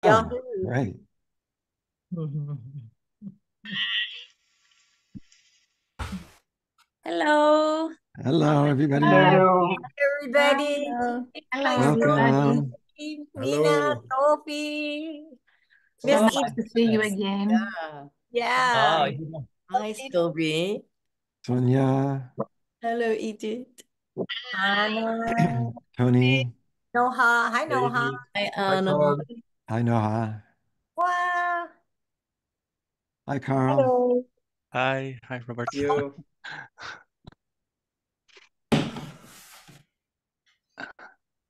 Yahoo. Right. Hello. Hello, everybody. Hello. Everybody. Hello. Hi, Hello, everybody. Welcome. Sophie, Mina, Hello. Sophie, So Miss nice to see you Edith. again. Yeah. Oh, Yeah. hi, Toby. Sonia, Hello, Edith. Anna. Tony. Noha. Hi, Noha. Lady. Hi, Hi, Anna. Carl. Hi, Noha. Wow. Hi, Carl. Hello. Hi, Robert. You.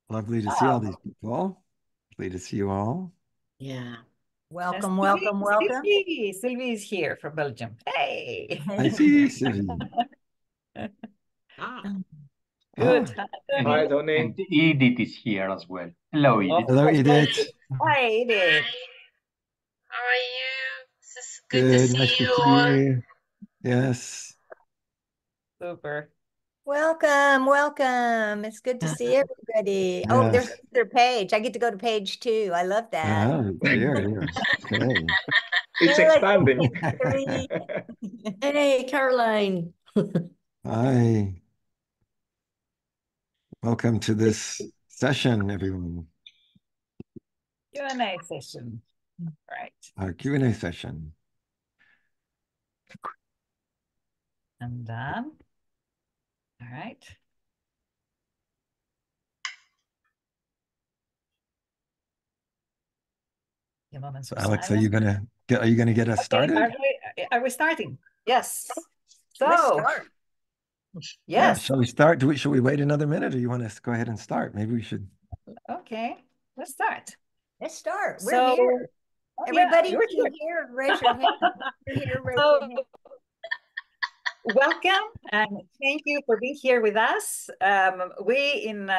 Lovely to see all these people. Lovely to see you all. Yeah. Welcome, welcome, welcome. Sylvie is here from Belgium. Hey. I see, Sylvie. Good. Ah, Hi, Tony. Tony. And Edith is here as well. Hello, Edith. hello, Yes, Edith. Hi, Edith. How are you? It's good to Good. see Nice to you see all. you. Yes. Super. Welcome, welcome. It's good to see everybody. Oh, there's Yes. their page. I get to go to page 2. I love that. There. Okay. It's Hey, expanding. three. Hey, Caroline. Hi. Welcome to this session, everyone. Q&A session. Right. Our Q&A session. And done. All right. A moment So, of Alex, are silence. you gonna get us started? Are we starting? Yes. Let's So, start. Yeah, yes. shall we start? Should we wait another minute, or you want us to go ahead and start? Maybe we should. Okay. Let's start. Let's start. We're So, here. oh, Everybody yeah, you're who's here, raise your hand. You're here, raise So, your hand. welcome and thank you for being here with us. We in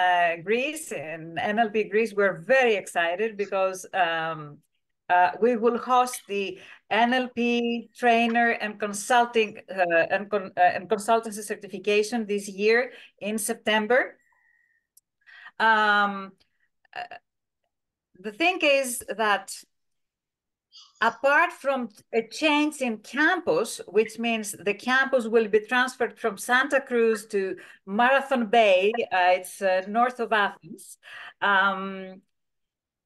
Greece, in NLP Greece, we're very excited because we will host the NLP Trainer and Consulting and Consultancy Certification this year in September. The thing is that apart from a change in campus, which means the campus will be transferred from Santa Cruz to Marathon Bay, it's north of Athens,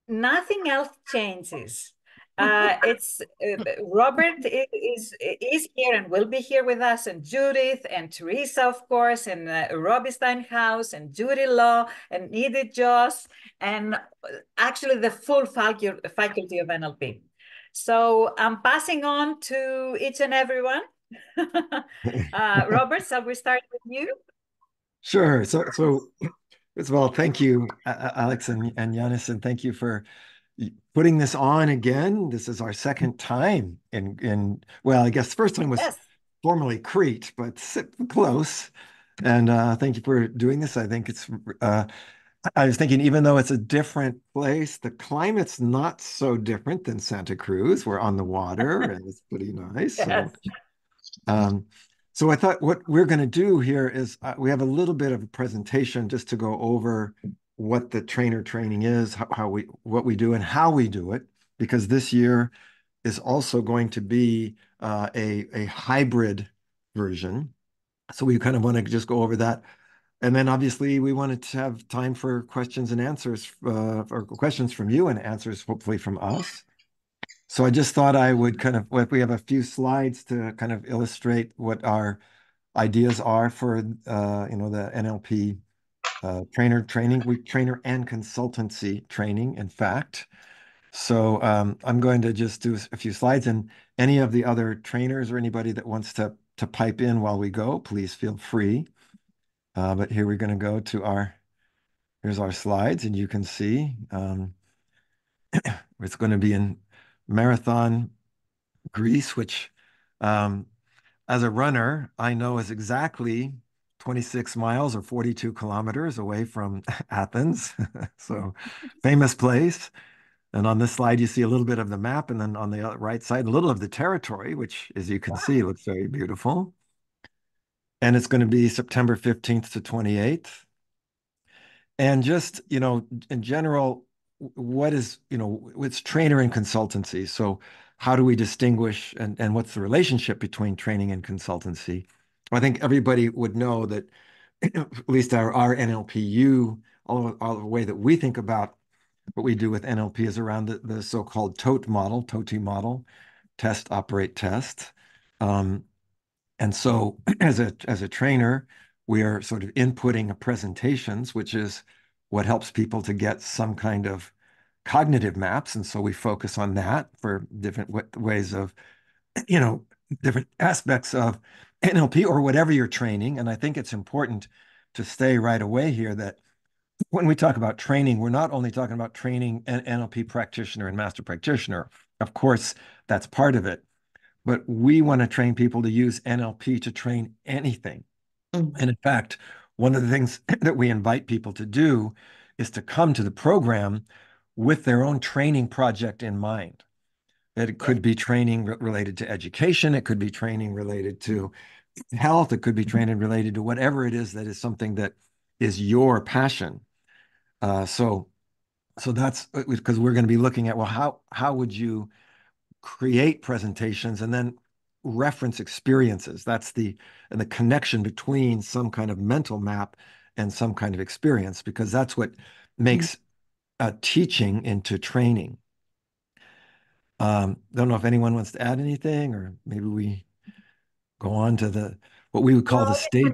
nothing else changes. It's Robert is here and will be here with us, and Judith and Teresa, of course, and Robbie Steinhaus and Judy Law and Edith Joss, and actually the full faculty of NLP. So I'm passing on to each and everyone. Robert, shall we start with you? Sure. So first of all, thank you, Alex and Yanis, and thank you for putting this on again. This is our second time in well, I guess the first time was Yes. formerly Crete, but close. And thank you for doing this. I think it's I was thinking, even though it's a different place, the climate's not so different than Santa Cruz. We're on the water and it's pretty nice. Yes. So I thought what we're going to do here is we have a little bit of a presentation just to go over what the trainer training is, what we do and how we do it, because this year is also going to be a hybrid version. So we kind of want to just go over that. And then obviously we wanted to have time for questions and answers, or questions from you and answers hopefully from us. So I just thought I would we have a few slides to kind of illustrate what our ideas are for, the NLP trainer and consultancy training, in fact. So I'm going to just do a few slides, and any of the other trainers or anybody that wants to pipe in while we go, please feel free. But here we're going to go to here's our slides, and you can see it's going to be in Marathon, Greece, which as a runner, I know is exactly 26 miles or 42 kilometers away from Athens. So famous place. And on this slide, you see a little bit of the map, and then on the right side, a little of the territory, which, as you can see, looks very beautiful. And it's going to be September 15th to 28th. And just, in general, what is, it's trainer and consultancy. So how do we distinguish and what's the relationship between training and consultancy? I think everybody would know that at least our NLPU, all the way that we think about what we do with NLP is around the so-called TOTE model, test, operate, test. And so as a trainer, we are sort of inputting presentations, which is what helps people to get some kind of cognitive maps. And so we focus on that for different ways of, you know, different aspects of NLP or whatever you're training. And I think it's important to stay right away here that when we talk about training, we're not only talking about training an NLP practitioner and master practitioner. Of course, that's part of it. But we want to train people to use NLP to train anything. And in fact, one of the things that we invite people to do is to come to the program with their own training project in mind. It could be training related to education. It could be training related to health. It could be training related to whatever it is that is something that is your passion. So that's because we're going to be looking at, well, how would you create presentations and then reference experiences? That's the connection between some kind of mental map and some kind of experience, because that's what makes teaching into training. Don't know if anyone wants to add anything, or maybe we go on to what we would call the stage.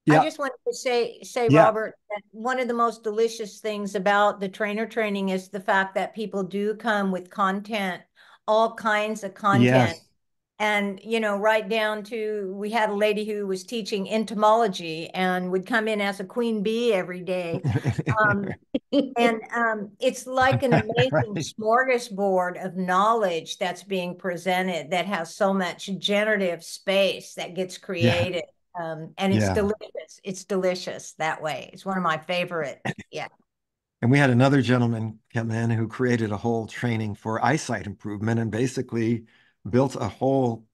I just wanted to say, Yeah. Robert, that one of the most delicious things about the trainer training is the fact that people do come with content, all kinds of content. Yes. And, right down to, we had a lady who was teaching entomology and would come in as a queen bee every day. And it's like an amazing Right. smorgasbord of knowledge that's being presented that has so much generative space that gets created. And it's delicious. It's delicious that way. It's one of my favorite. Yeah. And we had another gentleman come in who created a whole training for eyesight improvement and basically built a whole,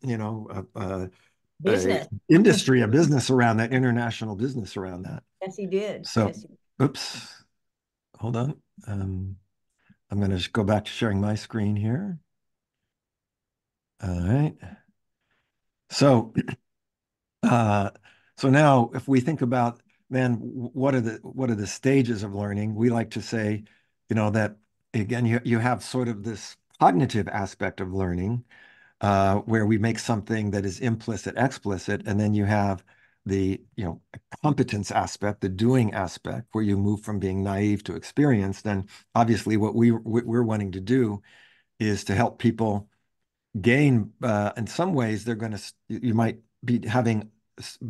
Business. industry, a business around that, international business around that. Yes, he did. So, yes, he did. Oops, hold on. I'm going to just go back to sharing my screen here. All right. So, so now if we think about, then what are the stages of learning? We like to say, that again, you have sort of this cognitive aspect of learning, where we make something that is implicit explicit, and then you have the competence aspect, the doing aspect, where you move from being naive to experienced. And obviously, what we're wanting to do is to help people gain. In some ways, you might be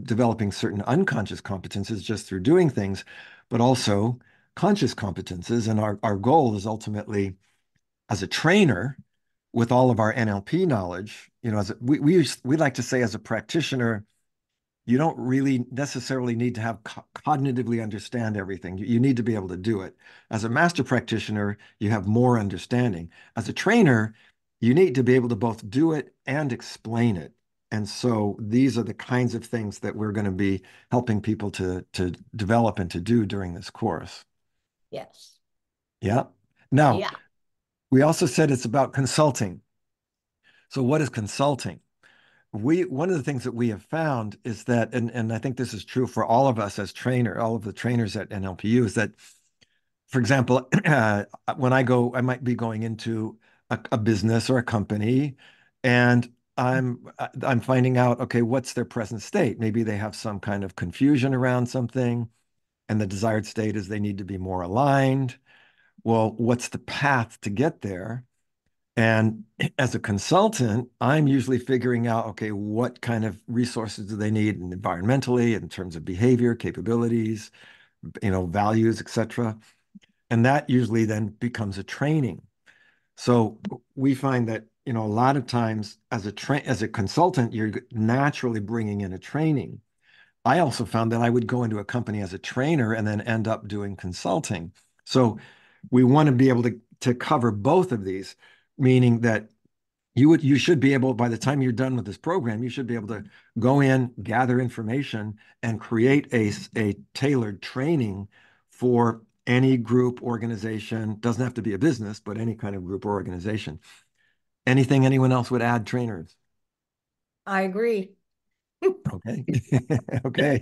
developing certain unconscious competences just through doing things, but also conscious competences. And our goal is ultimately, as a trainer, with all of our NLP knowledge, we like to say, as a practitioner, you don't really necessarily need to have cognitively understand everything. You need to be able to do it. As a master practitioner, you have more understanding. As a trainer, you need to be able to both do it and explain it. And so these are the kinds of things that we're going to be helping people to develop and to do during this course. Yes. Yeah. Now, we also said it's about consulting. So what is consulting? One of the things that we have found is that, and I think this is true for all of us as all of the trainers at NLPU, is that, for example, when I might be going into a business or a company, and I'm finding out, okay, what's their present state? Maybe they have some kind of confusion around something, and the desired state is they need to be more aligned. Well, what's the path to get there? And as a consultant, I'm usually figuring out, okay, what kind of resources do they need environmentally, in terms of behavior, capabilities, values, etc. And that usually then becomes a training. So we find that, a lot of times as a consultant, you're naturally bringing in a training. I also found that I would go into a company as a trainer and then end up doing consulting. So we want to be able to cover both of these, meaning that you should be able, by the time you're done with this program, you should be able to go in, gather information, and create a tailored training for any group organization, doesn't have to be a business, but any kind of group or organization. Anything anyone else would add, trainers? I agree. Okay. Okay.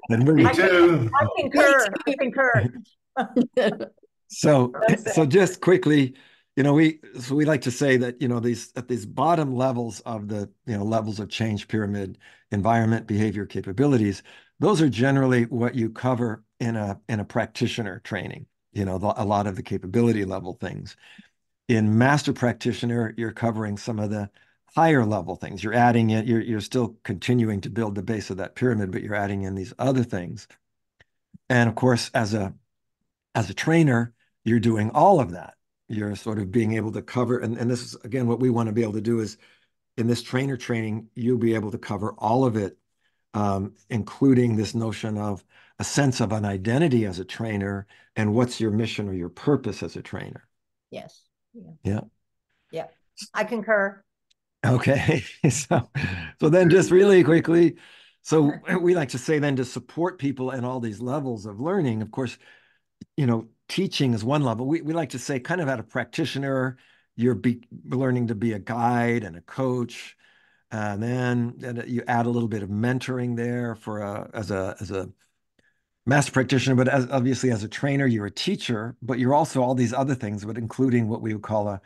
Then Me too. I concur. I concur. So, Well said. so just quickly, we like to say that, these at these bottom levels of the, levels of change pyramid, environment, behavior, capabilities, those are generally what you cover in a practitioner training, a lot of the capability level things. In master practitioner, you're covering some of the higher level things. You're adding in, you're still continuing to build the base of that pyramid, but you're adding in these other things. And of course, as a trainer, you're doing all of that. You're sort of being able to cover, and this is again what we want to be able to do is in this trainer training, you'll be able to cover all of it, including this notion of a sense of an identity as a trainer and what's your mission or your purpose as a trainer. Yes. Yeah. Yeah. Yeah. I concur. Okay. So then just really quickly, so we like to say then to support people in all these levels of learning, of course, teaching is one level. We like to say kind of at a practitioner, you're learning to be a guide and a coach. And then you add a little bit of mentoring there as a master practitioner, but obviously as a trainer, you're a teacher, but you're also all these other things, but including what we would call a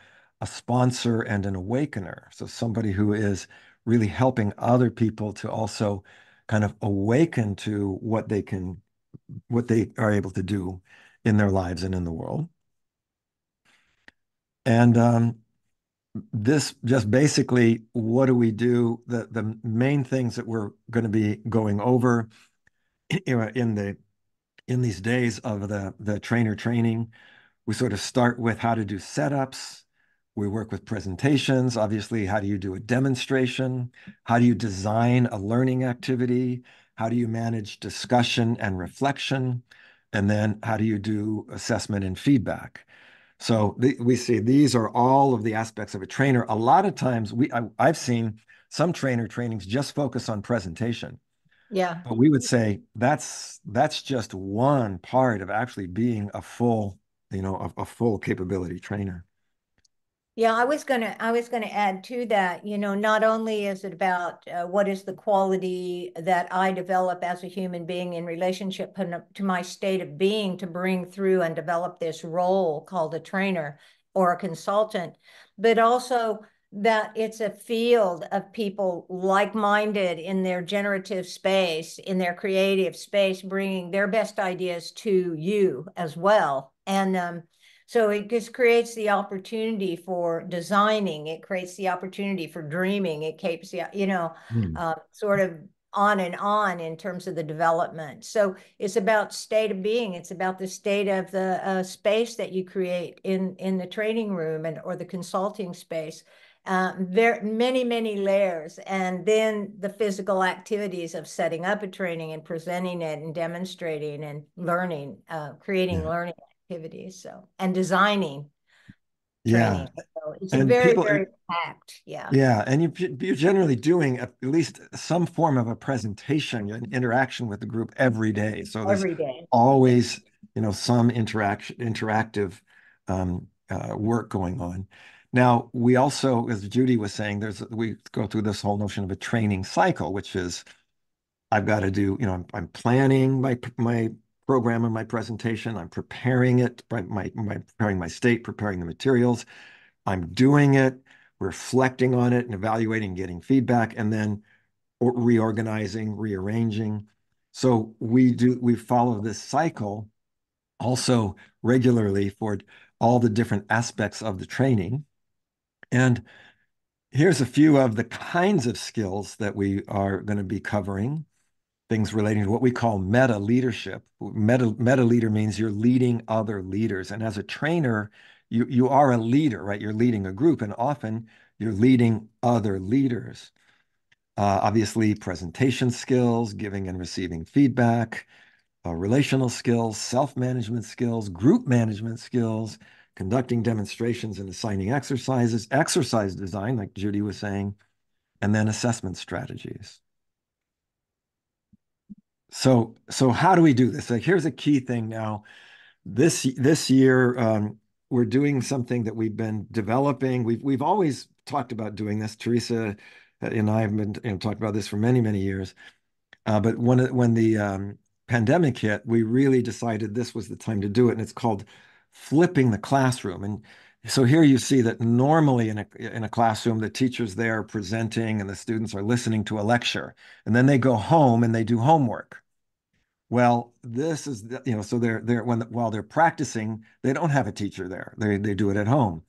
sponsor and an awakener. So somebody who is really helping other people to also kind of awaken to what they are able to do in their lives and in the world. And this just basically, what do we do? The main things that we're going to be going over in these days of the trainer training, we sort of start with how to do setups. We work with presentations. Obviously, how do you do a demonstration? How do you design a learning activity? How do you manage discussion and reflection? And then how do you do assessment and feedback? So we see these are all of the aspects of a trainer. A lot of times I've seen some trainer trainings just focus on presentation. Yeah. But we would say that's just one part of actually being a full, a full capability trainer. Yeah, I was gonna add to that, not only is it about what is the quality that I develop as a human being in relationship to my state of being to bring through and develop this role called a trainer or a consultant, but also that it's a field of people like-minded in their generative space, in their creative space, bringing their best ideas to you as well. And so it just creates the opportunity for designing. It creates the opportunity for dreaming. It keeps, sort of on and on in terms of the development. So it's about state of being. It's about the state of the space that you create in the training room or the consulting space. There many, many layers. And then the physical activities of setting up a training and presenting it and demonstrating and learning, creating learning activities, and designing training. So it's and very, people, very packed. Yeah. Yeah, and you're generally doing at least some form of a presentation, an interaction with the group every day. So there's Every day. always, some interactive work going on. Now, we also, as Judy was saying, we go through this whole notion of a training cycle, which is I've got to do, I'm planning my program and my presentation. I'm preparing it, preparing my state, preparing the materials. I'm doing it, reflecting on it and evaluating, getting feedback, and then reorganizing, rearranging. So we follow this cycle also regularly for all the different aspects of the training. And here's a few of the kinds of skills that we are going to be covering. Things relating to what we call meta leadership. Meta leader means you're leading other leaders. And as a trainer, you are a leader, right? You're leading a group, and often you're leading other leaders. Obviously, presentation skills, giving and receiving feedback, relational skills, self-management skills, group management skills, conducting demonstrations and assigning exercises, exercise design, like Judy was saying, and then assessment strategies. So how do we do this? Like, here's a key thing now. this year, we're doing something that we've been developing. We've always talked about doing this. Teresa and I have been talking about this for many, many years. But when the pandemic hit, we really decided this was the time to do it, and it's called flipping the classroom. And so here you see that normally in a classroom, the teacher's there presenting and the students are listening to a lecture, and then they go home and they do homework. Well, this is so they're while they're practicing, they don't have a teacher there. They do it at home.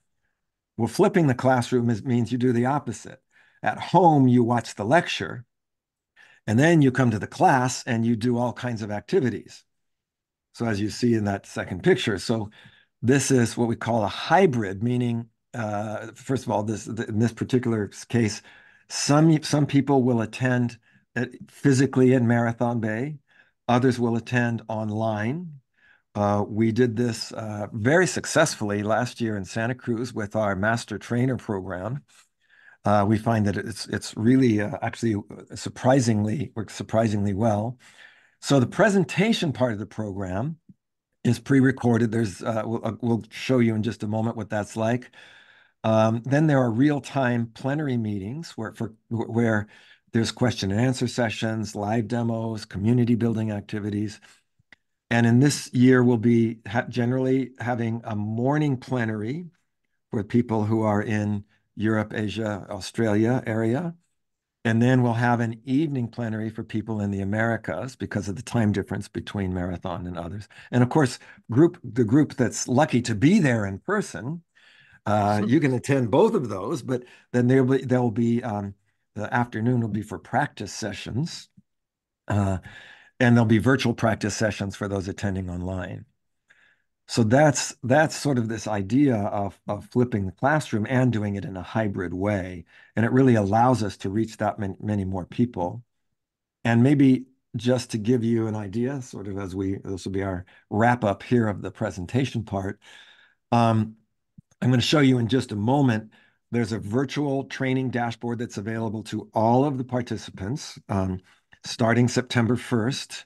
Well, flipping the classroom means you do the opposite. At home, you watch the lecture, and then you come to the class and you do all kinds of activities. So as you see in that second picture, so this is what we call a hybrid, meaning, first of all, in this particular case, some people will attend physically in Marathon Bay, others will attend online. We did this very successfully last year in Santa Cruz with our Master Trainer program. We find that it's really actually works surprisingly well. So the presentation part of the program is pre-recorded. We'll show you in just a moment what that's like. Then there are real-time plenary meetings where there's question and answer sessions, live demos, community building activities. And in this year, we'll be generally having a morning plenary for people who are in Europe, Asia, Australia area. And then we'll have an evening plenary for people in the Americas because of the time difference between Marathon and others. And of course, the group that's lucky to be there in person, you can attend both of those, but then there'll be the afternoon will be for practice sessions. And there'll be virtual practice sessions for those attending online. So that's sort of this idea of flipping the classroom and doing it in a hybrid way. And it really allows us to reach that many more people. And maybe just to give you an idea, sort of this will be our wrap up here of the presentation part. I'm going to show you in just a moment. There's a virtual training dashboard that's available to all of the participants starting September 1st.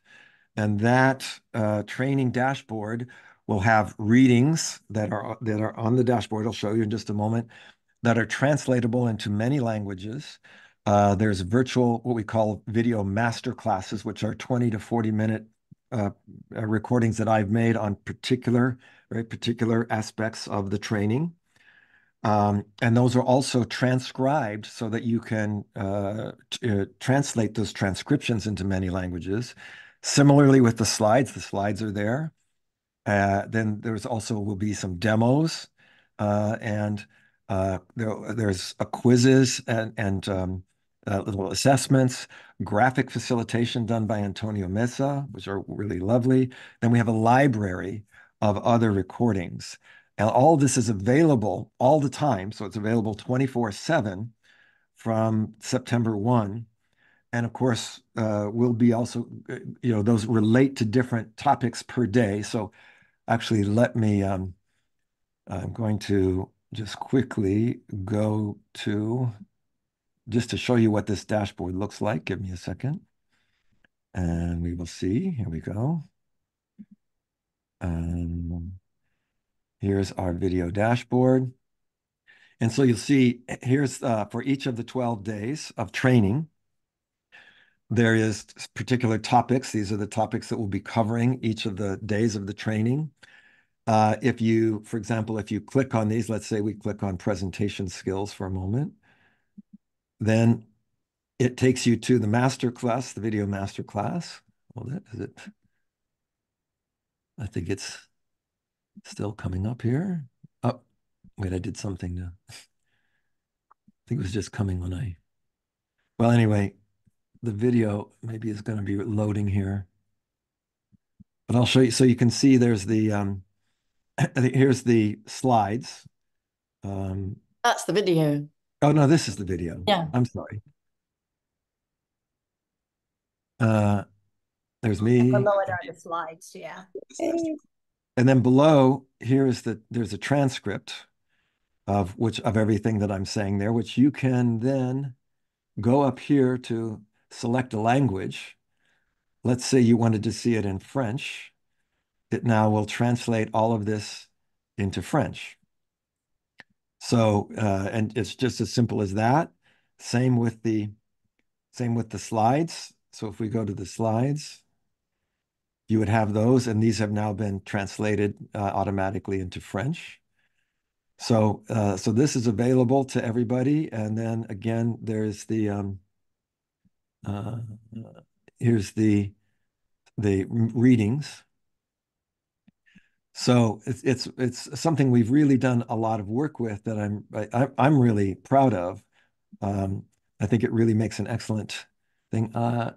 And that training dashboard will have readings that are on the dashboard. I'll show you in just a moment, that are translatable into many languages. There's virtual, what we call video master classes, which are 20 to 40-minute recordings that I've made on very particular aspects of the training. And those are also transcribed so that you can translate those transcriptions into many languages. Similarly with the slides are there. Then will be some demos, and there's quizzes and little assessments, graphic facilitation done by Antonio Mesa, which are really lovely. Then we have a library of other recordings. And all this is available all the time. So it's available 24/7 from September 1. And of course, we'll be also, those relate to different topics per day. So actually, I'm going to just quickly go just to show you what this dashboard looks like. Give me a second. And we will see. Here we go. Here's our video dashboard. And so you'll see here's for each of the 12 days of training, there is particular topics. These are the topics that we'll be covering each of the days of the training. For example, if you click on these, let's say we click on presentation skills for a moment, then it takes you to the master class, the video master class. Well, is it? I think it's still coming up here. Oh, wait, I did something to, I think it was just coming well, anyway, the video maybe is going to be loading here, but I'll show you. So you can see there's here's the slides. That's the video. Oh, no, this is the video. Yeah. I'm sorry. There's me. Below it are the slides, yeah. And then below there's a transcript of everything that I'm saying there, which you can then go up here to select a language. Let's say you wanted to see it in French. it now will translate all of this into French. So, and it's just as simple as that. Same with the slides. So if we go to the slides, you would have those, and these have now been translated automatically into French. So, so this is available to everybody. And then again, there's the here's the readings. So it's something we've really done a lot of work with that I'm really proud of. I think it really makes an excellent thing. I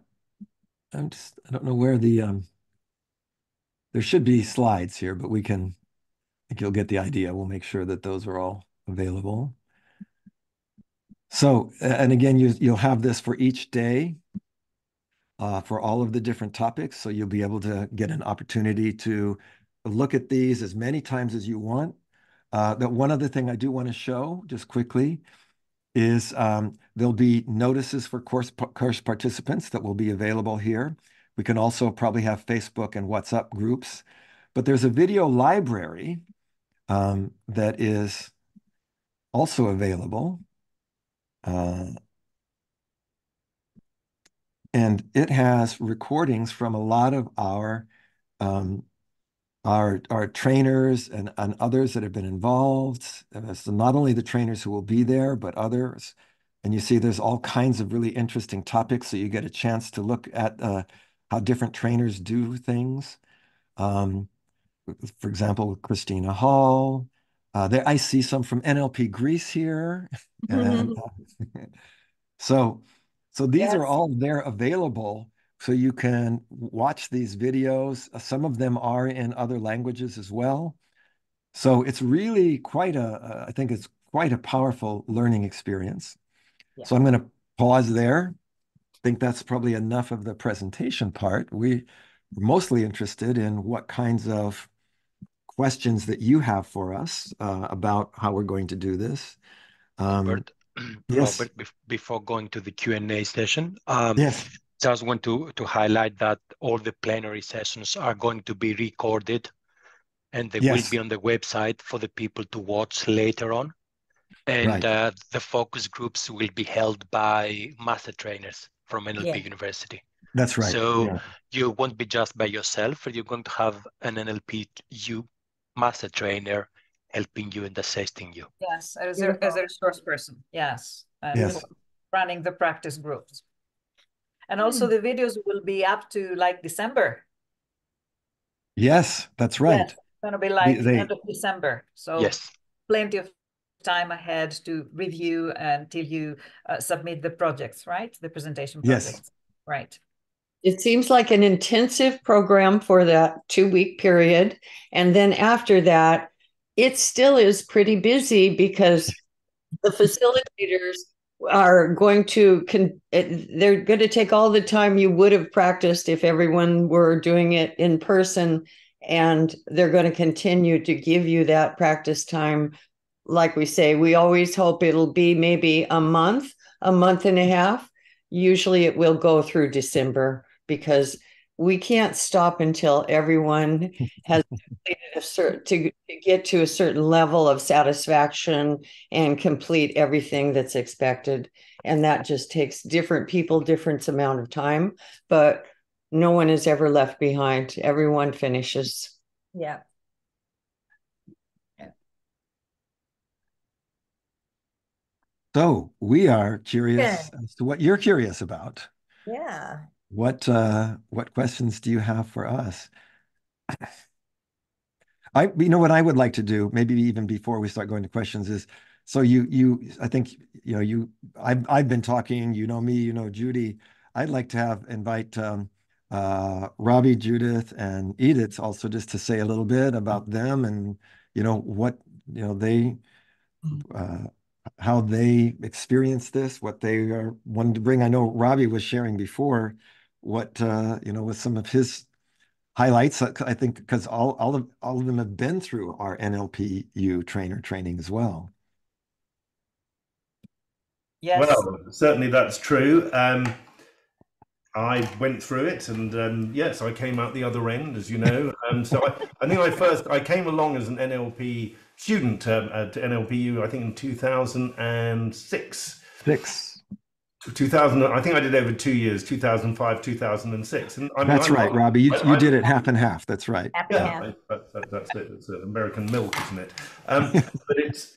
don't know where the there should be slides here, but I think you'll get the idea. We'll make sure that those are all available. So, and again, you'll have this for each day for all of the different topics. So you'll be able to get an opportunity to look at these as many times as you want. That one other thing I do want to show just quickly is there'll be notices for course participants that will be available here. We can also probably have Facebook and WhatsApp groups, but there's a video library that is also available. And it has recordings from a lot of our trainers and others that have been involved. So not only the trainers who will be there, but others. And you see there's all kinds of really interesting topics. So you get a chance to look at how different trainers do things. For example, with Christina Hall. There, I see some from NLP Greece here. And so these are all there available. So you can watch these videos. Some of them are in other languages as well. So it's really I think it's quite a powerful learning experience. Yeah. So I'm going to pause there. I think that's probably enough of the presentation part. We're mostly interested in what kinds of questions that you have for us about how we're going to do this. Robert, yes. Robert, before going to the Q&A session, yes. just want to highlight that all the plenary sessions are going to be recorded, and they will be on the website for the people to watch later on. And the focus groups will be held by master trainers from NLP University. That's right. So you won't be just by yourself, you're going to have an NLPU master trainer helping you and assisting you. Yes, as a resource person. Yes. And running the practice groups. And also the videos will be up to like December. Yes, that's right. Yes, it's going to be like end of December. So plenty of time ahead to review until you submit the projects, right? The presentation projects. Yes. Right. It seems like an intensive program for that 2-week period. And then after that, it still is pretty busy because the facilitators are going to, they're going to take all the time you would have practiced if everyone were doing it in person. And they're going to continue to give you that practice time. Like we say, we always hope it'll be maybe a month and a half. Usually it will go through December because we can't stop until everyone has completed to get to a certain level of satisfaction and complete everything that's expected. And that just takes different people, different amount of time, but no one is ever left behind. Everyone finishes. Yeah. So we are curious as to what you're curious about. Yeah. What questions do you have for us? You know what I would like to do, maybe even before we start going to questions, is so I think I've been talking, you know me, you know Judy. I'd like to invite Robbie, Judith, and Edith also just to say a little bit about them and what they how they experience this, what they are wanting to bring. I know Robbie was sharing before what with some of his highlights. I think because all of them have been through our NLPU trainer training as well. Yes. Well, certainly that's true. I went through it, and yes, I came out the other end, as you know. So I think I came along as an NLP student at NLPU, I think in 2006. 2000, I think I did over 2 years, 2005, 2006. And I mean, that's right, Robbie. You did it half and half. That's right. Yeah, that's it. It's American milk, isn't it? But it's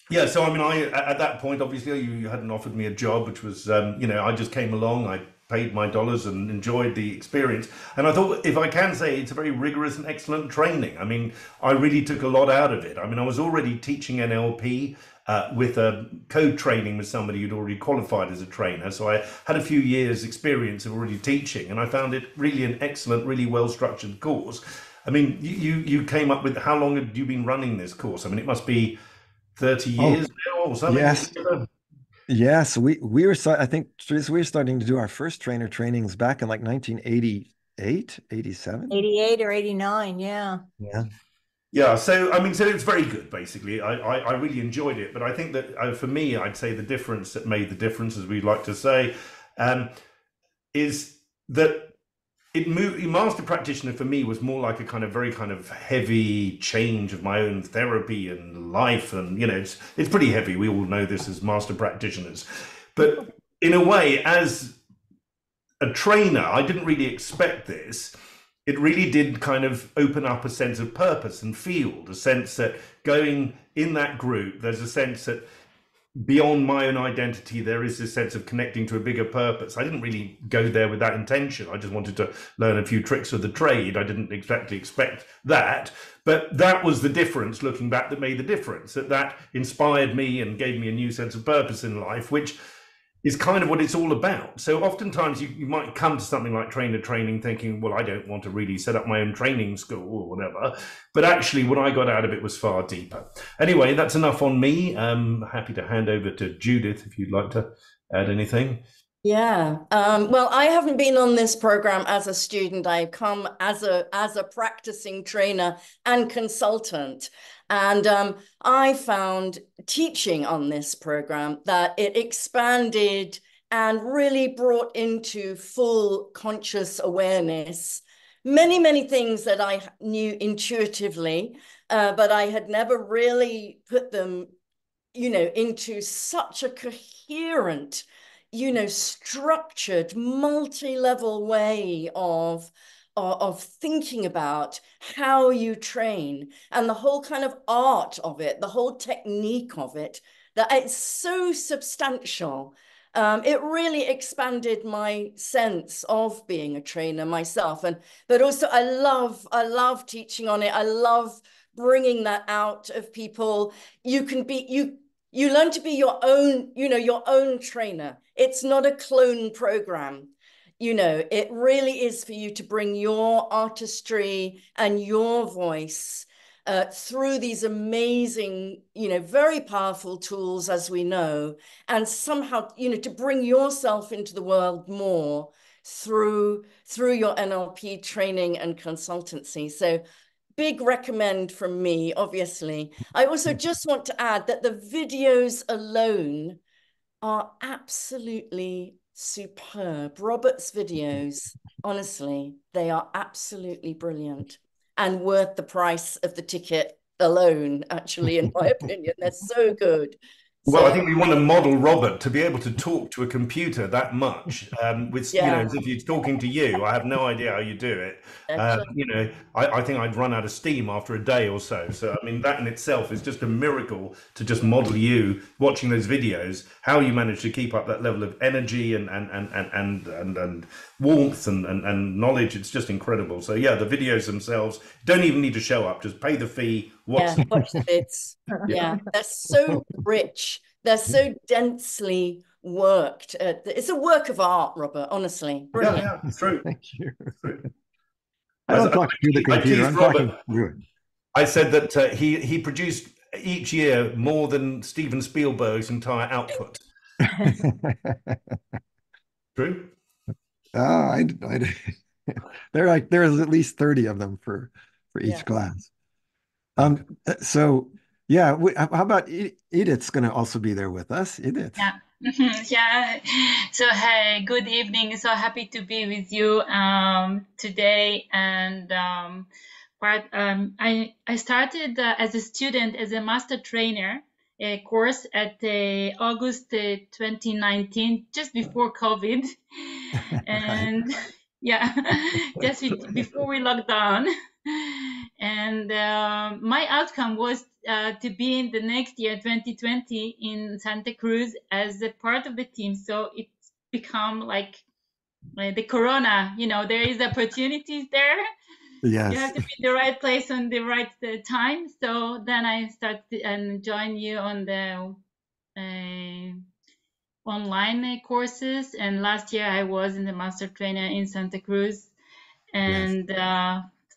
yeah. So I mean, at that point, obviously, you hadn't offered me a job, which was you know, I just came along. I paid my dollars and enjoyed the experience. And I thought, if I can say, it's a very rigorous and excellent training. I mean, I really took a lot out of it. I mean, I was already teaching NLP. With a code training with somebody who'd already qualified as a trainer. So I had a few years experience of already teaching, and I found it really an excellent, really well-structured course. I mean, you came up with, how long had you been running this course? I mean, it must be 30 years now or something. Yes. Yes, we were, I think, Teresa, we were starting to do our first trainer trainings back in like 1988, 87. 88 or 89, yeah. Yeah. Yeah, so I mean, so it's very good. Basically, I really enjoyed it. But I think that for me, I'd say the difference that made the difference, as we like to say, is that master practitioner for me was more like a very kind of heavy change of my own therapy and life, and you know, it's pretty heavy. We all know this as master practitioners, but in a way, as a trainer, I didn't really expect this. It really did kind of open up a sense of purpose and field, a sense that going in that group, there's a sense that beyond my own identity, there is this sense of connecting to a bigger purpose. I didn't really go there with that intention. I just wanted to learn a few tricks of the trade. I didn't exactly expect that, but that was the difference, looking back, that made the difference, that inspired me and gave me a new sense of purpose in life, which is kind of what it's all about. So oftentimes you might come to something like trainer training thinking, well, I don't want to really set up my own training school or whatever. But actually what I got out of it was far deeper. Anyway, that's enough on me. I'm happy to hand over to Judith if you'd like to add anything. Yeah. Well, I haven't been on this program as a student. I've come as a practicing trainer and consultant. And I found teaching on this program that it expanded and really brought into full conscious awareness many, many things that I knew intuitively, but I had never really put them, you know, into such a coherent, you know, structured, multi-level way of thinking about how you train and the whole kind of art of it, the whole technique of it, that it's so substantial. It really expanded my sense of being a trainer myself. But also I love teaching on it. I love bringing that out of people. You learn to be your own, you know, your own trainer. It's not a clone program. You know, it really is for you to bring your artistry and your voice through these amazing, you know, very powerful tools, as we know, and somehow, you know, to bring yourself into the world more through your NLP training and consultancy. So big recommend from me, obviously. I also just want to add that the videos alone are absolutely superb. Robert's videos, honestly, they are absolutely brilliant and worth the price of the ticket alone, actually, in my opinion. They're so good. Well, I think we want to model Robert to be able to talk to a computer that much. With you know, as if he's talking to you. I have no idea how you do it. You know, I think I'd run out of steam after a day or so. So I mean, that in itself is just a miracle to just model you watching those videos, how you manage to keep up that level of energy and warmth and knowledge. It's just incredible. So yeah, the videos themselves don't even need to show up. Just pay the fee. Watch the bits. Yeah, they're so rich. They're so densely worked. It's a work of art, Robert, honestly. Brilliant. Yeah, it's true. Thank you. True. I don't talk to the computer. I'm talking through it. I said that he produced each year more than Steven Spielberg's entire output. True? There's at least 30 of them for each class. So yeah, how about Edith's going to also be there with us? Edith. Yeah, Yeah. So hey, good evening. So happy to be with you today. And I started as a student as a master trainer a course at August 2019, just before COVID, Right. and yeah, just before we locked down. And my outcome was to be in the next year 2020 in Santa Cruz as a part of the team. So it's become like the corona, there is opportunities there. You Yes. have to be in the right place on the right time. So then I started and joined you on the online courses. And last year I was in the master trainer in Santa Cruz, Yes. and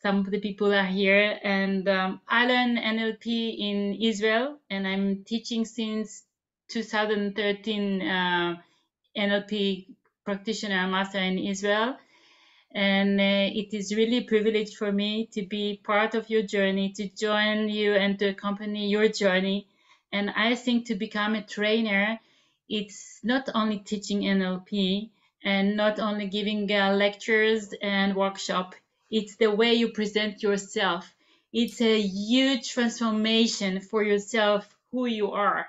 some of the people are here. And I learned NLP in Israel, and I'm teaching since 2013 NLP practitioner and master in Israel. And it is really a privilege for me to be part of your journey, to join you and to accompany your journey. And I think to become a trainer, it's not only teaching NLP and not only giving lectures and workshop. It's the way you present yourself. It's a huge transformation for yourself, who you are.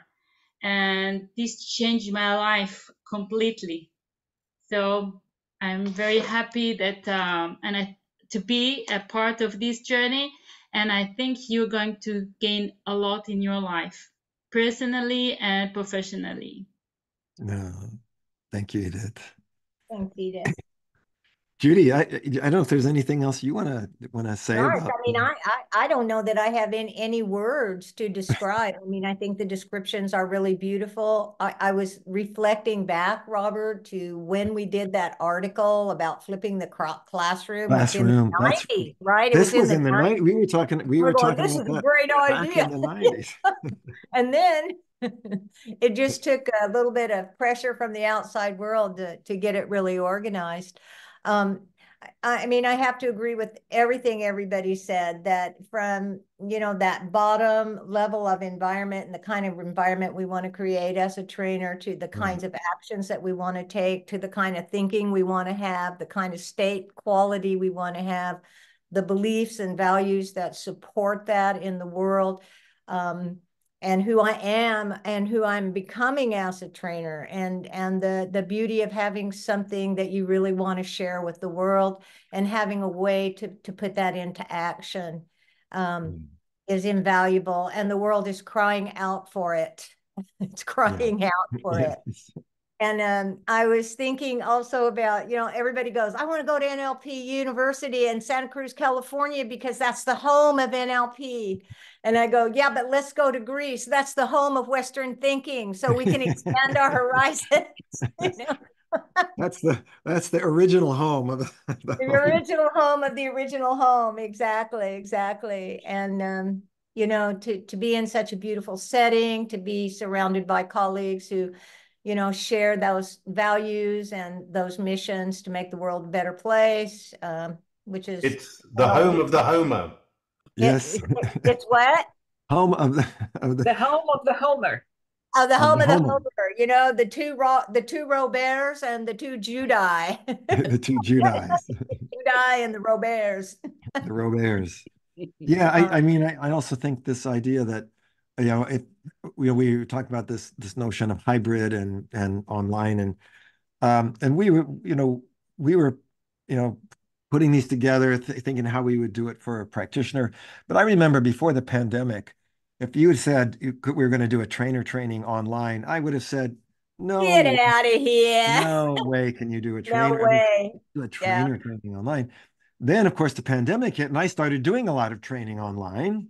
And this changed my life completely. So I'm very happy that to be a part of this journey, and I think you're going to gain a lot in your life, personally and professionally. No, thank you, Edith. Thanks, Edith. Judy, I don't know if there's anything else you want to say Gosh, about. I mean, I don't know that I have any words to describe. I mean, I think the descriptions are really beautiful. I was reflecting back, Robert, to when we did that article about flipping the classroom. It's in the Classroom. That's 90s, right? It this was in was the in the 90s. night. We We're were going, talking this is about a that great back in idea. the 90s. And then it just took a little bit of pressure from the outside world to get it really organized. I mean, I have to agree with everything everybody said, that from, that bottom level of environment and the kind of environment we want to create as a trainer, to the kinds of actions that we want to take, to the kind of thinking we want to have, the kind of state quality we want to have, the beliefs and values that support that in the world. And who I am and who I'm becoming as a trainer, and the beauty of having something that you really want to share with the world and having a way to put that into action is invaluable. And the world is crying out for it. It's crying out for it. And I was thinking also about, everybody goes, I want to go to NLP University in Santa Cruz, California, because that's the home of NLP. And I go, yeah, but let's go to Greece. That's the home of Western thinking. So we can expand our horizons. That's the original home of the home. Original home of the original home. Exactly. And to be in such a beautiful setting, to be surrounded by colleagues who, share those values and those missions to make the world a better place, which is it's the home of the homo. Yes. It's what? Home of the home of the Homer. Oh, the home of the Homer. The two Roberts and the two Judai. The two Judais. Judai and the Roberts. The Roberts. Yeah, I mean, I also think this idea that, we talked about this notion of hybrid and online, and we were putting these together, thinking how we would do it for a practitioner. But I remember before the pandemic, if you had said we were going to do a trainer training online, I would have said, get no, out of here. No way can you do a trainer. No way. Do a trainer training online. Then, of course, the pandemic hit, and I started doing a lot of training online.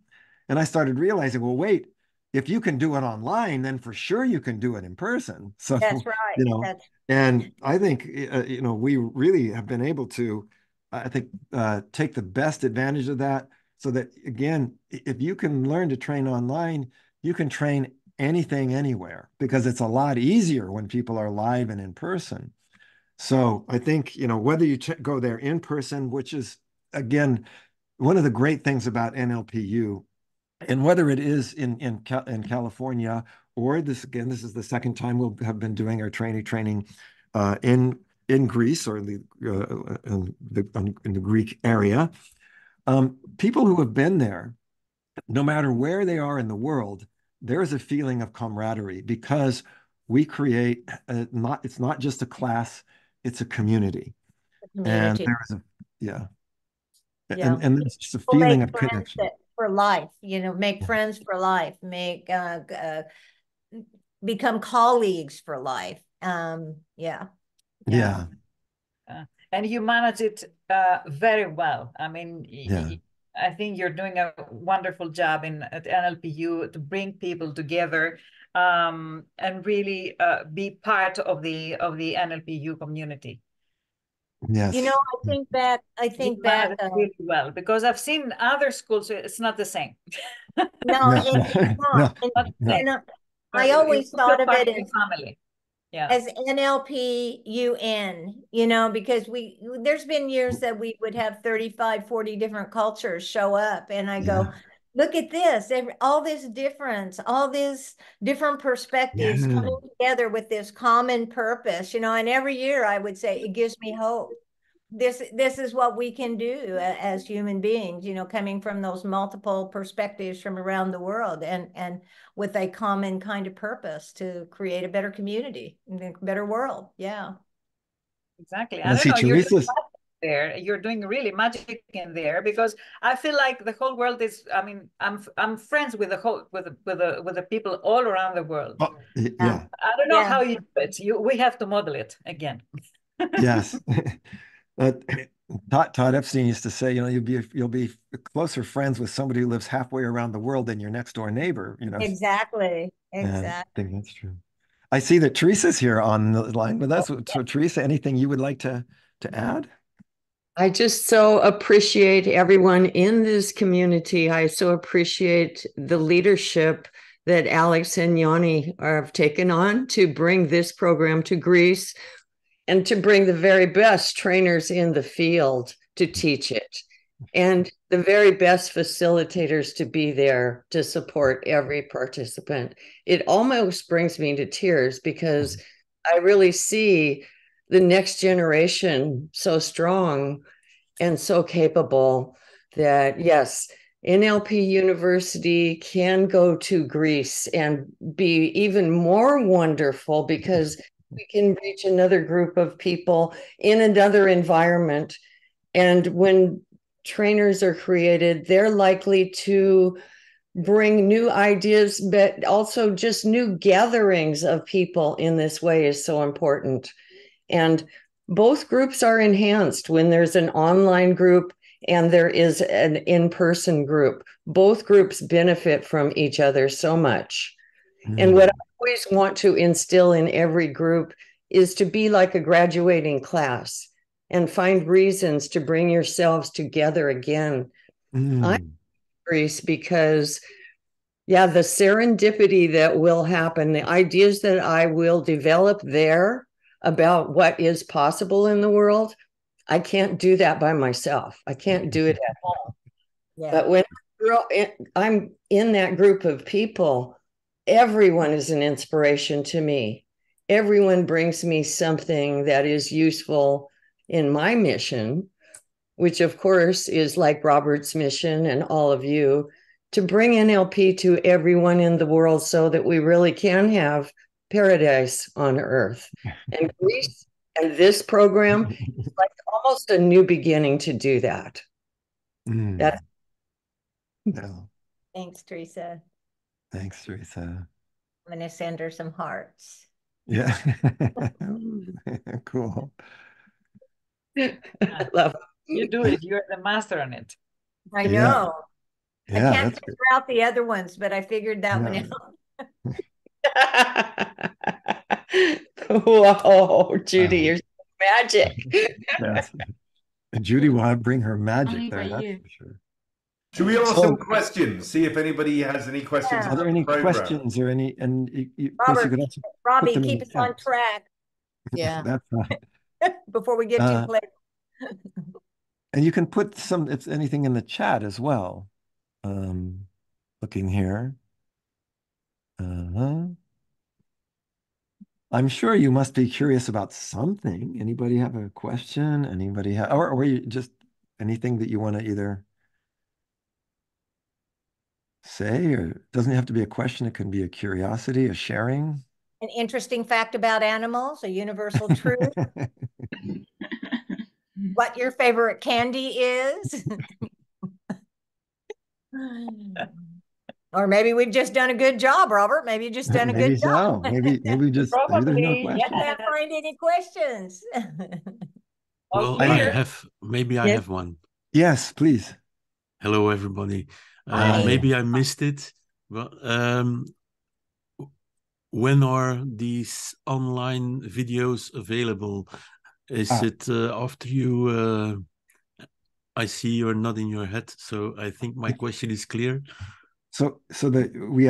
And I started realizing, well, wait, if you can do it online, then for sure you can do it in person. So, that's right. And I think, we really have been able to, I think, take the best advantage of that. So that, again, if you can learn to train online, you can train anything, anywhere, because it's a lot easier when people are live and in person. So I think, whether you go there in person, which is, again, one of the great things about NLPU, and whether it is in California or this is the second time we'll have been doing our training in Greece or in the Greek area. People who have been there, no matter where they are in the world, there is a feeling of camaraderie because we create it's not just a class, it's a community. And there is and there's just a feeling of connection for life, make friends for life, become colleagues for life. Yeah. And you manage it very well. I mean, I think you're doing a wonderful job at NLPU to bring people together and really be part of the NLPU community. Yes. I think back really well, because I've seen other schools. It's not the same. No, it's not. No. I always thought of it as family. Yeah. As NLPUN, because there's been years that we would have 35, 40 different cultures show up, and I go, look at this, all this difference, all these different perspectives coming together with this common purpose, and every year I would say it gives me hope. This is what we can do as human beings, coming from those multiple perspectives from around the world and with a common kind of purpose to create a better community, a better world. Yeah. Exactly. I don't know, you're doing really magic in there, because I feel like the whole world is, I mean, I'm friends with the people all around the world. Oh, yeah. I don't know how you do it. We have to model it again. Yes. Todd Epstein used to say, you'll be closer friends with somebody who lives halfway around the world than your next door neighbor. Exactly. I think that's true. I see that Teresa's here on the line with us. So, Teresa, anything you would like to add? I just so appreciate everyone in this community. I so appreciate the leadership that Alex and Yanni have taken on to bring this program to Greece, and to bring the very best trainers in the field to teach it, and the very best facilitators to be there to support every participant. It almost brings me to tears, because I really see the next generation so strong and so capable that, yes, NLP University can go to Greece and be even more wonderful, because we can reach another group of people in another environment. And when trainers are created, they're likely to bring new ideas, but also just new gatherings of people in this way is so important. And both groups are enhanced when there's an online group and there is an in-person group. Both groups benefit from each other so much. And what I always want to instill in every group is to be like a graduating class and find reasons to bring yourselves together again. I'm curious because, the serendipity that will happen, the ideas that I will develop there about what is possible in the world, I can't do that by myself. I can't do it at home. But when I'm in that group of people, everyone is an inspiration to me. Everyone brings me something that is useful in my mission, which of course is like Robert's mission and all of you, to bring NLP to everyone in the world so that we really can have paradise on earth. And Greece and this program is like almost a new beginning to do that. Thanks, Teresa. Thanks, Teresa. I'm going to send her some hearts. Yeah. Cool. I love it. You do it. You're the master on it. I know. I can't figure out the other ones, but I figured that one out. Whoa, Judy, you're magic. Yes. And Judy will bring her magic there, that's for sure. Should we ask some questions? See if anybody has any questions. Are there any questions or any? And Robert, you could also Robbie, keep us on track. Yeah, that's right. Before we get too late. And you can put if anything in the chat as well. Looking here. I'm sure you must be curious about something. Anybody have a question? Anybody have, or you just anything that you want to either say, or it doesn't have to be a question. It can be a curiosity, a sharing. An interesting fact about animals, a universal truth. What your favorite candy is. Or maybe we've just done a good job, Robert. Maybe you've just done a Maybe good so. job. Maybe just maybe there's no Probably, question. Can't find any questions. Well, clear. maybe I have one. Yes, please. Hello, everybody. Hi. Maybe I missed it. Well, when are these online videos available? Is it after you? I see you're nodding your head, so I think my question is clear. So we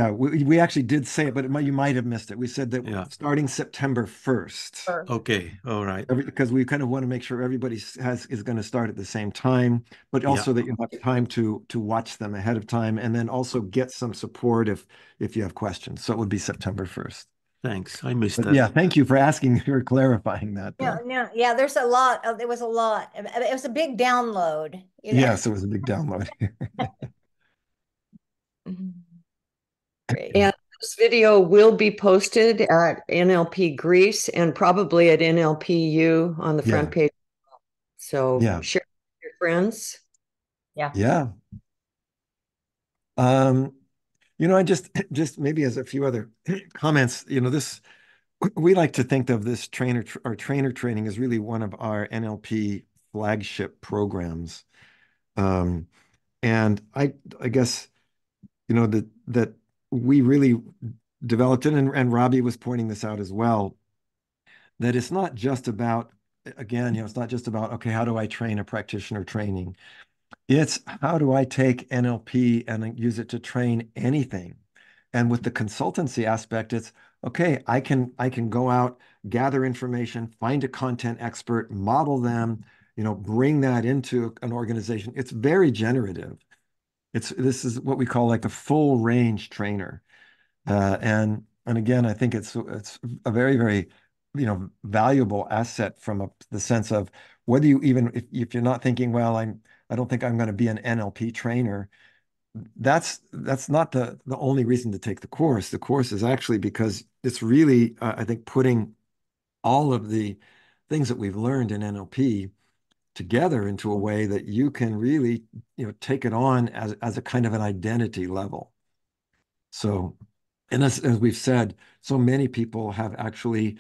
actually did say it, but you might have missed it. We said that starting September 1st. Okay, all right. Because we kind of want to make sure everybody is going to start at the same time, but also that you have time to watch them ahead of time, and then also get some support if you have questions. So it would be September 1st. Thanks, I missed that. Yeah, thank you for asking, for clarifying that. Yeah, there's a lot of, there was a lot. It was a big download. Yes, it was a big download. Great. And this video will be posted at NLP Greece and probably at NLPU on the front page. So share with your friends. Yeah. I just maybe as a few other comments, this we like to think of this trainer training as really one of our NLP flagship programs. And I guess, that we really developed it, and Robbie was pointing this out as well, that it's not just about, again, it's not just about, okay, how do I train a practitioner training? It's how do I take NLP and use it to train anything? And with the consultancy aspect, it's okay, I can go out, gather information, find a content expert, model them, bring that into an organization. It's very generative. This is what we call like a full range trainer. And again, I think it's a very, very, valuable asset from the sense of whether you even if you're not thinking, well, I don't think I'm going to be an NLP trainer. That's not the only reason to take the course. The course is actually because it's really, I think, putting all of the things that we've learned in NLP together into a way that you can really, take it on as a kind of an identity level. So, and as we've said, so many people have actually,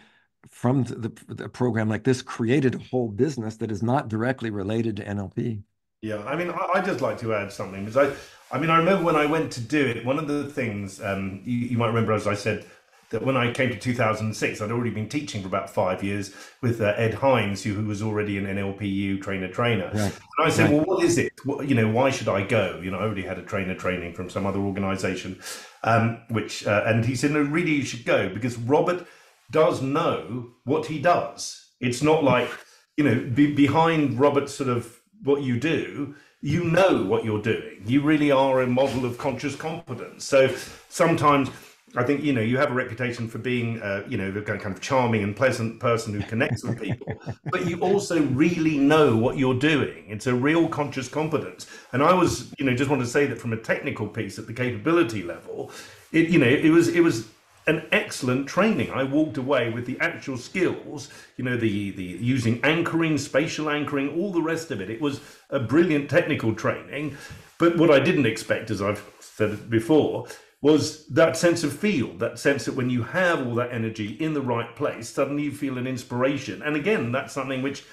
from the program like this, created a whole business that is not directly related to NLP. Yeah, I mean, I'd just like to add something because I remember when I went to do it, one of the things you might remember, as I said, that when I came to 2006, I'd already been teaching for about 5 years with Ed Hines, who was already an NLPU trainer. Right. And I said, well, what is it? Why should I go? I already had a trainer training from some other organization, and he said, no, really, you should go because Robert does know what he does. It's not like, behind Robert's sort of what you do, you know what you're doing. You really are a model of conscious competence. So sometimes I think, you have a reputation for being, the kind of charming and pleasant person who connects with people, but you also really know what you're doing. It's a real conscious competence. And I was, just want to say that from a technical piece at the capability level, it was an excellent training. I walked away with the actual skills, the using anchoring, spatial anchoring, all the rest of it. It was a brilliant technical training. But what I didn't expect, as I've said it before, was that sense of feel, that sense that when you have all that energy in the right place, suddenly you feel an inspiration. And again, that's something which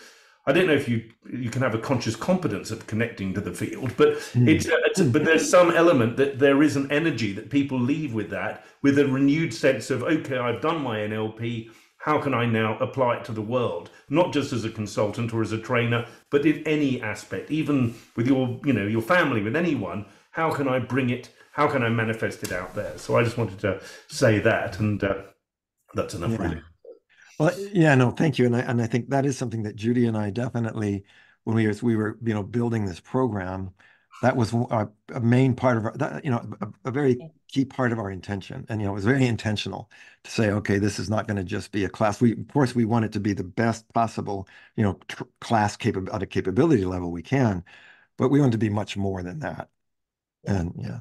I don't know if you can have a conscious competence of connecting to the field, but but there's some element that there is an energy that people leave with that, with a renewed sense of, okay, I've done my NLP. How can I now apply it to the world? Not just as a consultant or as a trainer, but in any aspect, even with your family, with anyone. How can I bring it? How can I manifest it out there? So I just wanted to say that, and that's enough, really. Well, no, thank you. And I think that is something that Judy and I definitely, when we were building this program, That was a main part of our, a very key part of our intention. And, it was very intentional to say, okay, this is not going to just be a class. Of course, we want it to be the best possible, class at a capability level we can, but we want it to be much more than that. And yeah.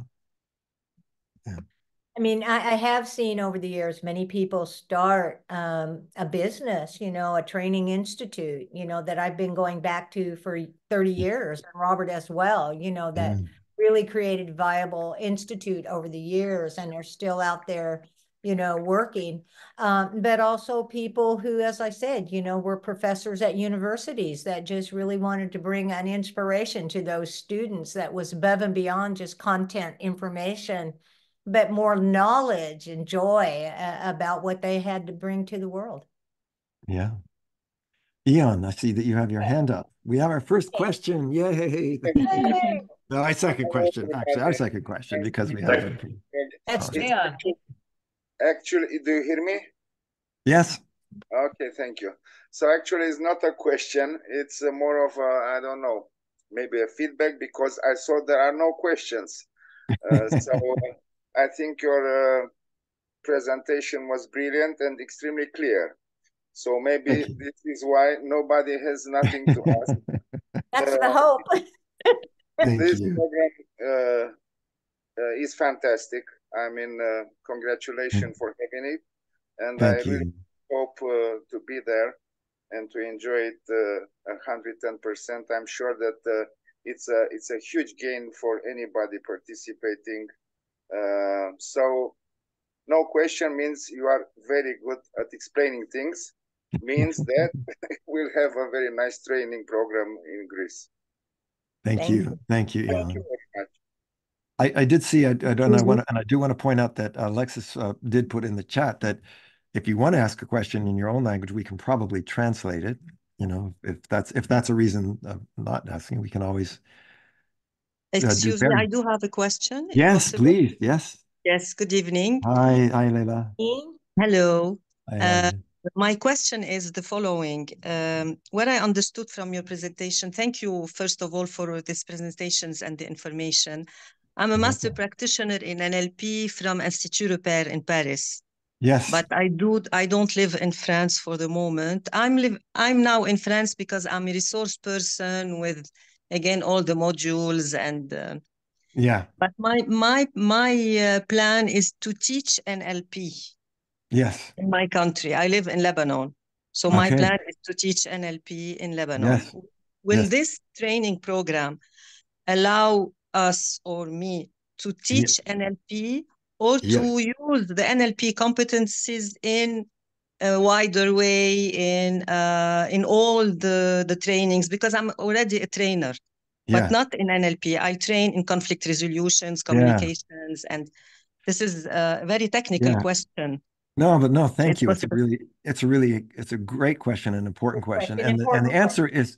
I mean, I have seen over the years many people start a business, a training institute, that I've been going back to for 30 years, and Robert as well, that really created viable institute over the years, and they're still out there, working. But also people who, as I said, were professors at universities that just really wanted to bring an inspiration to those students that was above and beyond just content information, but more knowledge and joy about what they had to bring to the world. Yeah. Eon, I see that you have your hand up. We have our first question. Yay. No, our second question, actually, because we have it. That's Eon. Actually, do you hear me? Yes. Okay, thank you. So actually, it's not a question. It's more of a, I don't know, maybe a feedback, because I saw there are no questions. So I think your presentation was brilliant and extremely clear. So maybe this is why nobody has nothing to ask. That's the hope. This program is fantastic. I mean, congratulations for having it. And I really hope to be there and to enjoy it 110%. I'm sure that it's a huge gain for anybody participating. So no question means you are very good at explaining things, means that we'll have a very nice training program in Greece. Thank you. Thank you, Ian. Thank you very much. I did see, I do want to point out that Alexis did put in the chat that if you want to ask a question in your own language, we can probably translate it. If that's a reason of not asking, we can always. Excuse me, I do have a question. Yes, please. Yes. Yes. Good evening. Hi, Leila. Hello. Hi, my question is the following. What I understood from your presentation, thank you, first of all, for these presentations and the information. I'm a master practitioner in NLP from Institut Repère in Paris. Yes. But I don't live in France for the moment. I'm now in France because I'm a resource person with, again, all the modules and yeah. But my plan is to teach NLP. Yes. In my country. I live in Lebanon. So my plan is to teach NLP in Lebanon. Yes. Will this training program allow us or me to teach NLP or to use the NLP competencies in a wider way in all the trainings? Because I'm already a trainer, but not in NLP. I train in conflict resolutions, communications, and this is a very technical question. No, thank you. It's a great question, an important question. And the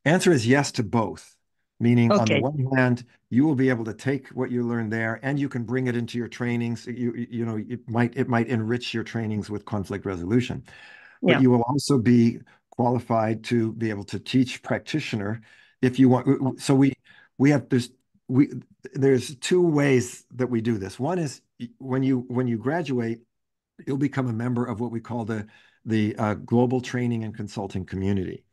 answer is yes to both. Meaning on the one hand, you will be able to take what you learned there and you can bring it into your trainings. It might enrich your trainings with conflict resolution. But you will also be qualified to be able to teach practitioner if you want. So there's two ways that we do this. One is when you graduate, you'll become a member of what we call the global training and consulting community.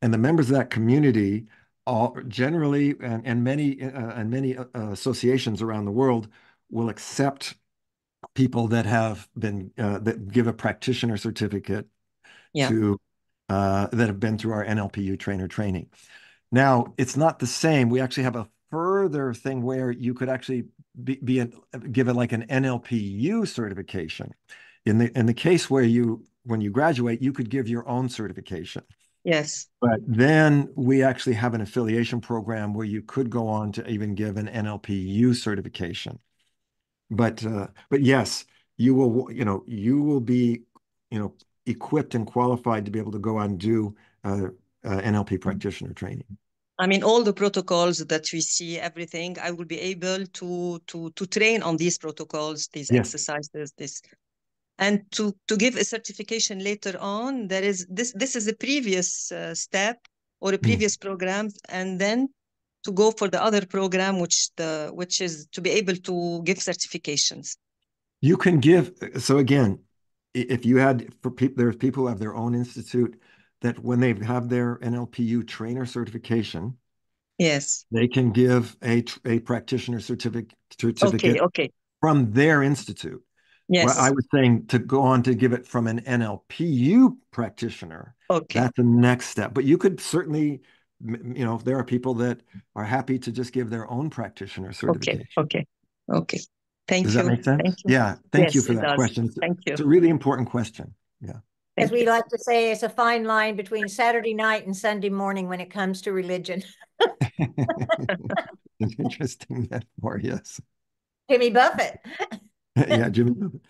And the members of that community all generally and many associations around the world will accept people that have been that give a practitioner certificate to that have been through our NLPU trainer training. Now, it's not the same. We actually have a further thing where you could actually give it like an NLPU certification. In the case where when you graduate, you could give your own certification. Yes. But then we actually have an affiliation program where you could go on to even give an NLPU certification. But yes, you will be equipped and qualified to be able to go on and do NLP practitioner training. I mean, all the protocols that we see, everything, I will be able to train on these protocols, these exercises, this. And to give a certification later on, this is a previous step or a previous program, and then to go for the other program, which is to be able to give certifications. You can give. So again, if you had for people, there's people who have their own institute that when they have their NLPU trainer certification, yes, they can give a practitioner certificate okay. from their institute. Yes. Well, I was saying to go on to give it from an NLPU practitioner. Okay. That's the next step. But you could certainly, you know, if there are people that are happy to just give their own practitioner certification. Okay. Thank you. Does that make sense? Thank you. Yeah. Thank you Yes, for that question. Thank you. It's a really important question. Yeah. As we like to say, it's a fine line between Saturday night and Sunday morning when it comes to religion. An interesting metaphor, yes. Jimmy Buffett. Yeah, Jimmy Buffett.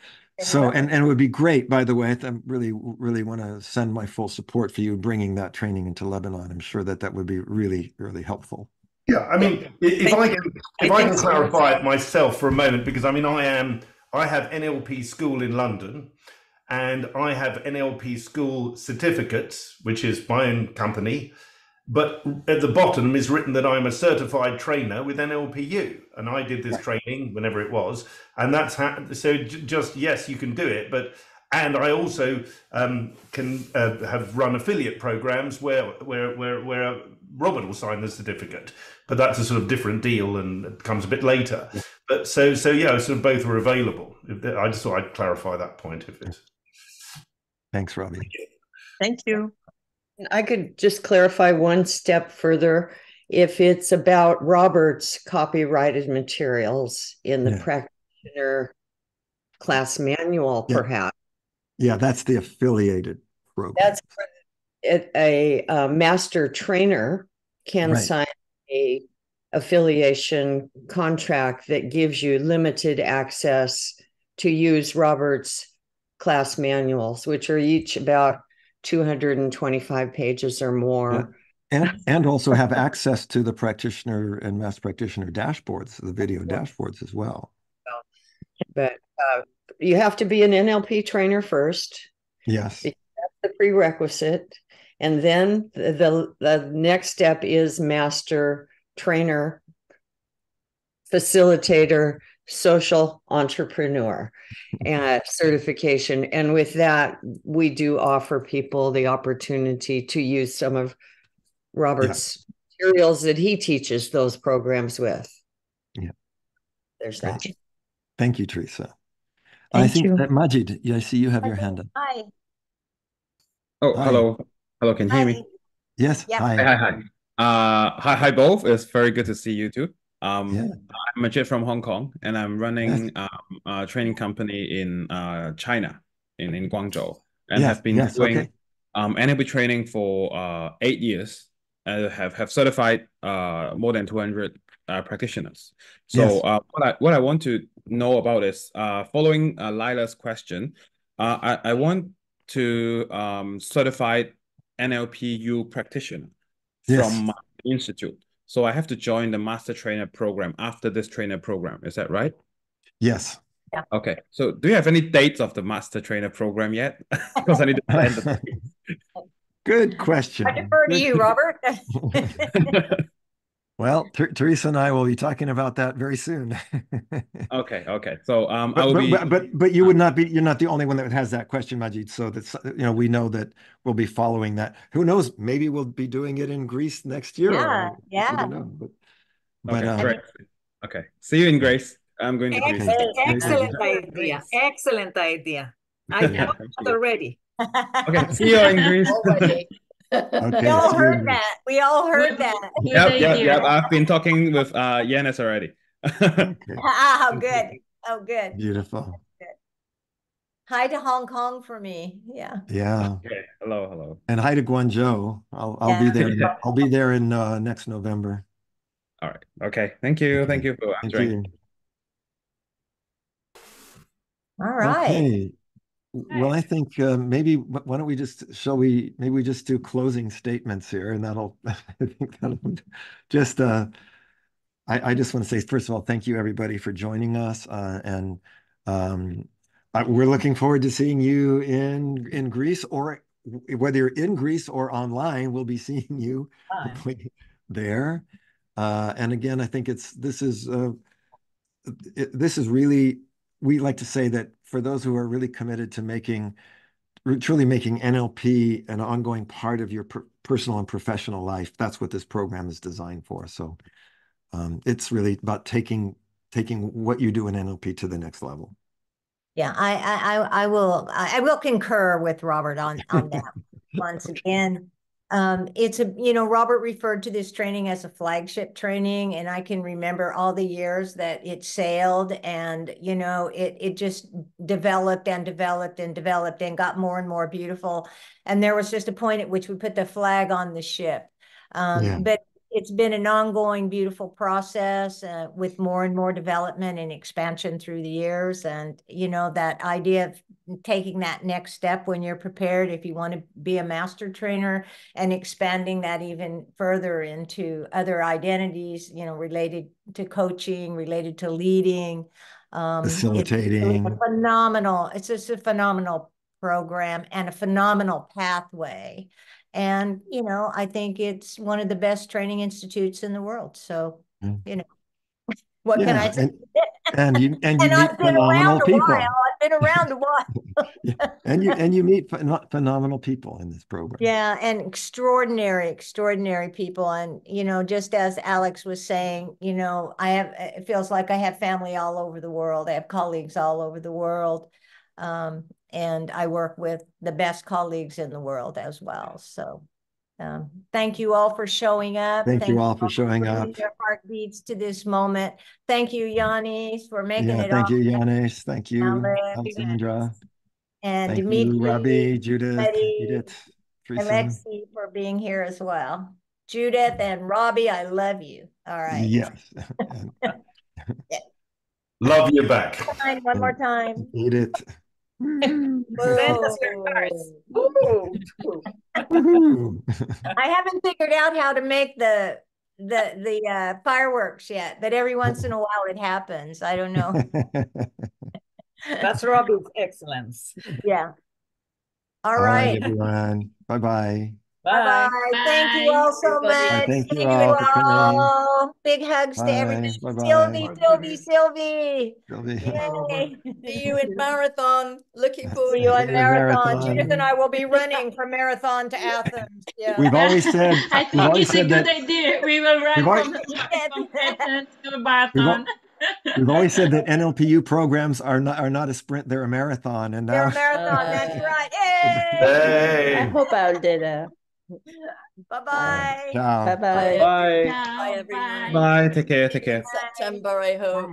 So, and it would be great, by the way, I really want to send my full support for you bringing that training into Lebanon. I'm sure that would be really, really helpful. Yeah, I mean, if I can clarify it myself for a moment, because I mean, I have NLP school in London, and I have NLP school certificates, which is my own company. But at the bottom is written that I'm a certified trainer with NLPU, and I did this training whenever it was, and that's so. Just yes, you can do it, and I also can have run affiliate programs where Robert will sign the certificate, but that's a sort of different deal and it comes a bit later. But so yeah, sort of both are available. I just thought I'd clarify that point. Thanks, Robbie. Thank you. I could just clarify one step further. If it's about Robert's copyrighted materials in the practitioner class manual, perhaps. Yeah, that's the affiliated program. That's a master trainer can sign a affiliation contract that gives you limited access to use Robert's class manuals, which are each about 225 pages or more. And also have access to the practitioner and master practitioner dashboards, the video dashboards as well. But you have to be an NLP trainer first. Yes. That's the prerequisite. And then the next step is master trainer, facilitator, social entrepreneur certification. And with that, we do offer people the opportunity to use some of Robert's materials that he teaches those programs with. Yeah. There's that. Thank you, Teresa. Thank you. That Majid, I see you have your hand up. Hi. Oh, hi. Hello, can you hear me? Yes. Yeah. Hi. Hi both. It's very good to see you too. I'm Majid from Hong Kong, and I'm running a training company in China, in Guangzhou, and have been doing NLP training for 8 years. Have certified more than 200 practitioners. So what I want to know about is following Lila's question. I want to certify NLPU practitioner from my institute. So I have to join the master trainer program after this trainer program. Is that right? Yes. Yeah. Okay. So do you have any dates of the master trainer program yet? Because I need to plan the Good question. I defer to you, Robert. Well, Teresa and I will be talking about that very soon. Okay. So but you would not be, you're not the only one that has that question, Majid. So that's, we know that we'll be following that. Who knows? Maybe we'll be doing it in Greece next year. Yeah. I don't know. But great. Okay. See you in Greece. I'm going to Greece. Excellent idea. I know already. Okay. See you in Greece. Okay, we all heard that. We all heard that. Yep. I've been talking with Yanis already. How good. Oh, good. Beautiful. Good. Hi to Hong Kong for me. Yeah. Okay. Hello. And hi to Guangzhou. I'll be there. I'll be there in next November. All right. Okay. Thank you. Thank you for answering. All right. Okay. Well, I think maybe why don't we just do closing statements here, and I think that'll just I just want to say, first of all, thank you everybody for joining us, and we're looking forward to seeing you in Greece, or whether you're in Greece or online, we'll be seeing you hopefully there. And again, I think this is really, we like to say that for those who are really committed to truly making NLP an ongoing part of your personal and professional life, that's what this program is designed for. So it's really about taking what you do in NLP to the next level. Yeah, I will concur with Robert on that once again. It's Robert referred to this training as a flagship training, and I can remember all the years that it sailed, and it just developed and developed and developed and got more and more beautiful. And there was just a point at which we put the flag on the ship. But it's been an ongoing, beautiful process with more and more development and expansion through the years. And, that idea of taking that next step when you're prepared, if you want to be a master trainer, and expanding that even further into other identities, related to coaching, related to leading. Facilitating. It's just a phenomenal program and a phenomenal pathway. And, I think it's one of the best training institutes in the world. So, what can I say? And you and meet I've been phenomenal people. I've been around a while. and you meet phenomenal people in this program. Yeah, and extraordinary people. And, just as Alex was saying, it feels like I have family all over the world. I have colleagues all over the world. And I work with the best colleagues in the world as well. So thank you all for showing up. Thank you all for showing up. Your heartbeats to this moment. Thank you, Yanis, for making it. Thank you, Yanis. Thank you, Alex, Alexandra. and thank Dimitri, you, Robbie, Judith, Edith, Teresa. Alexi for being here as well. Judith and Robbie, I love you. All right. Yes. Love you back. One more time. Edith. Send us your cards. I haven't figured out how to make the fireworks yet, but every once in a while it happens. I don't know. That's Robbie's excellence. Yeah. All right, everyone. Bye-bye. Bye. Bye. Thank you all so much. Thank you all for coming. Big hugs to everybody. Bye-bye. Sylvie. Yay. See you in marathon. Looking forward See you to in marathon. Judith and I will be running from Marathon to Athens. Yeah. We've always said. I think it's a good idea. We will run from Athens to a marathon. We've always said that NLPU programs are not a sprint; they're a marathon. And now they're a marathon. That's right. Hey! I hope I'll do that. Bye-bye. Ciao. Bye-bye. Bye. Bye, everyone. Bye. Take care. September, I hope.